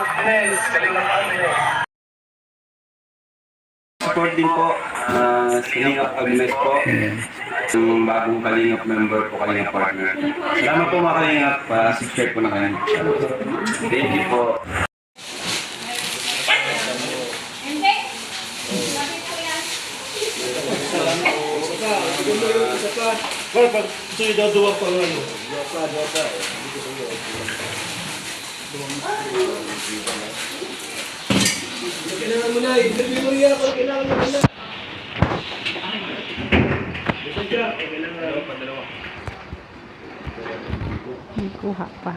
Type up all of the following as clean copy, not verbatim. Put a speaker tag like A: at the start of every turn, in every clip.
A: Agnes, Kalingap Agnes.
B: Support din po, Kalingap Agnes po. Yung bagong Kalingap member po, Kalingap partner. Salamat po mga Kalingap, subscribe po na kayo. Thank you po.
C: Pag ito'y daduwag pa nga yun. Kailangan mo na eh. Interview mo yan. Kailangan mo na.
D: May kuha pa.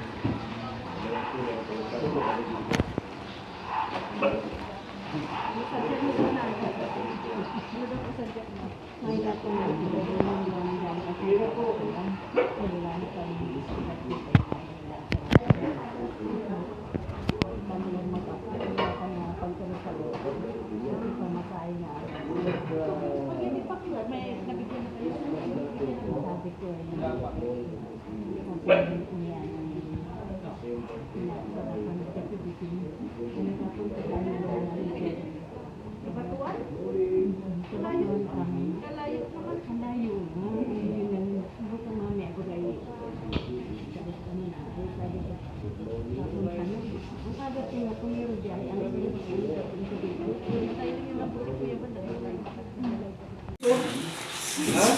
C: Ha?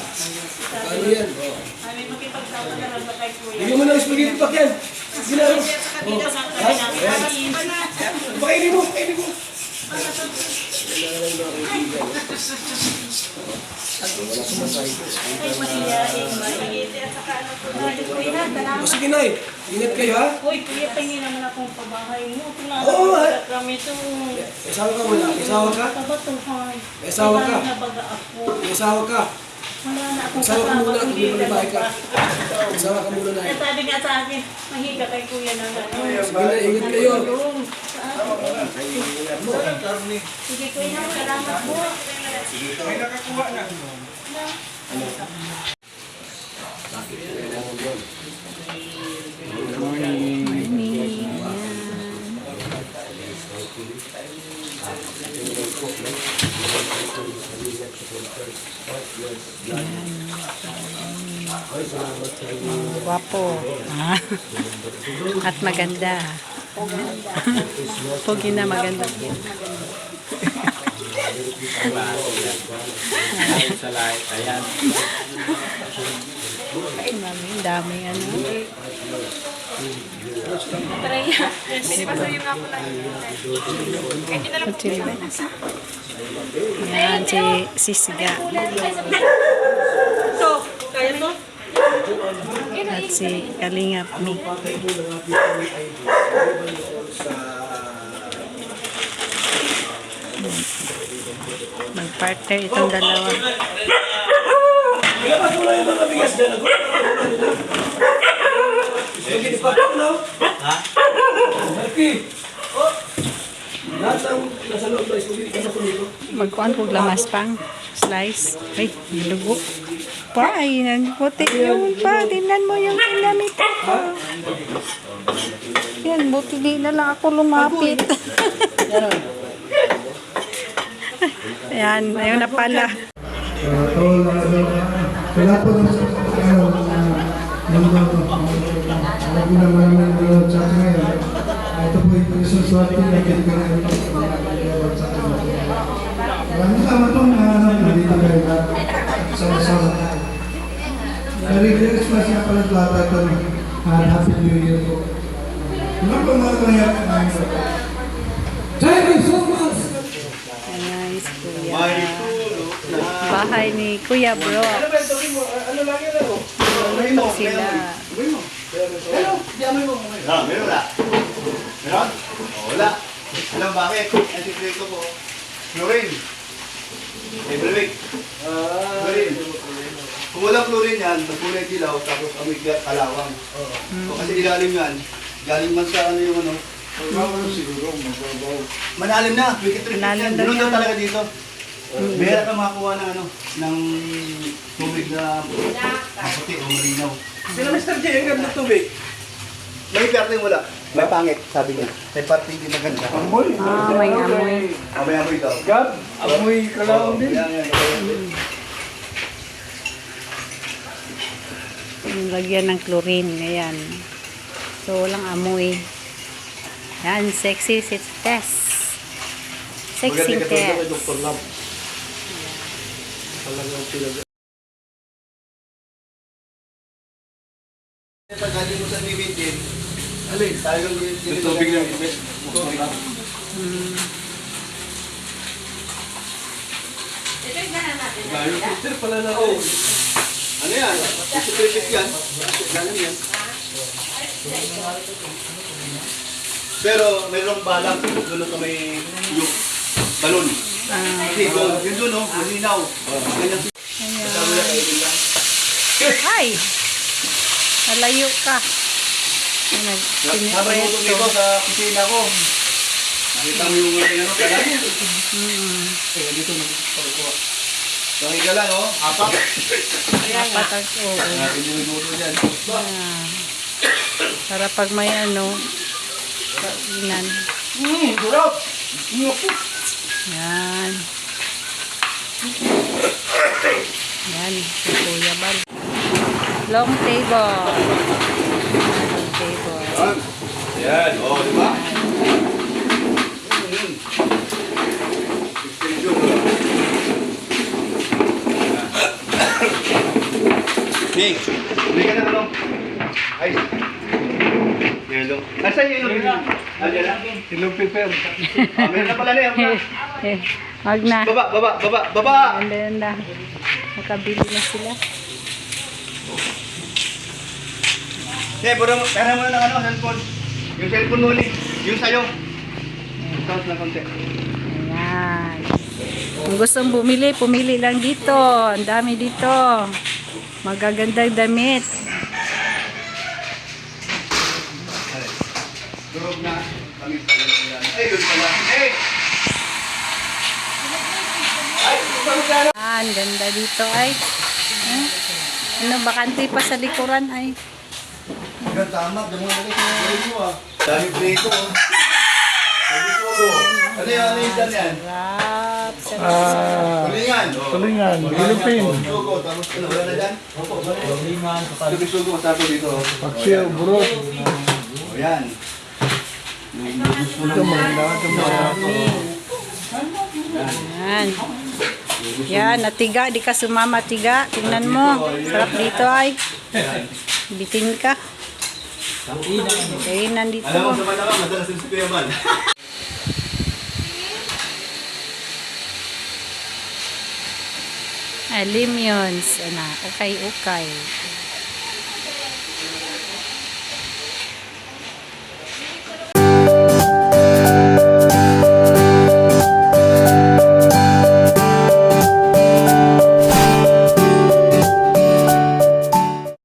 C: Ano yan? Bigyan mo ng spaghetti pack yan. Ginaro. Pakainin mo, pakainin mo. Sige na eh. Ingat kayo ha.
E: Uy, kuya, tingin naman akong pabahay mo.
C: Oo, ha?
E: Kami ito.
C: May asawa ka wala? May asawa ka?
E: Kabatuhan.
C: May asawa ka?
E: Wala na baga ako.
C: May asawa ka?
E: Wala na akong
C: Asawa ka muna,
E: hindi
C: kung may bahay ka.
E: ka.
C: May asawa ka muna na eh.
E: Sabi nga sa akin, mahiga kay kuya na
C: Sige na, ingat kayo.
E: Sige kuya, salamat po.
A: May nakakuha na.
D: Guwapo. At maganda. Pogi na maganda.
B: Sa live, ayan.
D: Ay, mami, daming ano. Yan, si Siga.
E: Kaya mo?
D: At si Kalingap Mi. Mag-partner itong dalawa.
C: Ilabas mo lang yung mga bigas dyan. Spaghetti pack no? Ha? Marky! Oh! Lahat ng nasa loob na spaghetti ka sa punito.
D: Magkuhan kong lamas pang slice. Ay, lugo. Pa, ay, nagputi yun pa. Tingnan mo yung ginamit ko. Yan, buti di na lang ako lumapit. Ayan, ayun na pala.
F: Wala po ng lagi naman ng chat ngayon. Ito po yung isusuwerte na kailangan ito sa maraming tama itong nandito kayo na sama-sama tayo. Merry Christmas nga pala lahat ito and Happy New Year po. Ano po mga kanyan? Thank you so much!
D: Nice, kuya. Bahay ni Kuya Bro.
C: Ano lang yan ako?
D: Sila.
G: Meron wala? Meron? Wala. Alam bakit? Ang sikreto ko, chlorine. Every week. Chlorine. Kung walang chlorine yan, magkulay dilaw, tapos amoy kalawang. So, kasi ilalim yan, galing man sa ano yung ano, siguro, manalim na, wicked trip yan. Ganun daw talaga dito. Meron ka makakuha ng ano, ng tubig na maputi o malinaw.
C: Sino Mr. J ang ganda ng tubig?
G: May perte wala. May pangit, sabi niya. May parte hindi maganda.
C: Amoy.
D: Ah, may amoy.
G: May amoy daw.
C: Gab, amoy kalawang din.
G: Yan.
D: Lagyan ng chlorine. Ayan. So, walang amoy. Yan, sexy test. Sexy
G: Maganda ka kay
D: test.
G: Dr. Lam. Talagang pinag- Pag hindi mo sa bibigin, alin, talagang tubig lang ibig.
C: Filter pala na ako.
G: Ano yan? Isipipit yan. Ganun yan. Pero mayroong balang doon sa may yung balon. Kasi doon, yun doon, oh, malinaw. Ganyan.
D: Ayan. Ay! Nalayo ka.
G: Habang mo dito sa kusina ko. Nakita mo yung ano, kaya? Eh, dito nagpapagawa. So, higala, no? Apat.
D: Patag. Oo.
G: Natin yung luto dyan.
D: Ayan. Para pag may ano, kainan.
G: Durot!
D: Yan. Yan. Si Kuya Bal. Long table. Long table.
G: Yan. Oh, di ba? Ning, hindi ka na ano? Ay. Yellow. Nasaan yung yellow? Nandiyan na.
C: Silong pepper.
G: Meron na pala na yan.
D: Wag na.
G: Baba!
D: Ganda. Makabili na sila.
G: Pera mo na ng ano, cellphone. Yung cellphone mo ulit. Yung sa'yo. Tawag na konti.
D: Ayan. Kung gustong bumili, pumili lang dito. Ang dami dito. Magagandang damit.
G: Durog na. Kami ay, doon pala. Hey! Ay,
D: Ang ganda dito ay. Ano, bakante pa sa likuran ay.
G: Hanggang tama, damo na kayo mo ah. Dami prito oh. Sabi ko go. Ano yung dyan yan?
D: Sarap.
G: Tulingan.
C: Tulingan, Philippine.
G: Sugo, tapos ano wala na dyan? Tulingan. Sugo, tapos dito.
C: Paksiw, burot.
G: O yan.
C: Ito maganda. Ito maganda.
D: Yan. Yan, natiga. Di ka sumama tiga. Tingnan mo. Sarap dito ay. Bitin ka. Kainan dito.
G: Alam mo, sama naman, madalas yung si Kuya Man.
D: Lemons. Ukay-ukay.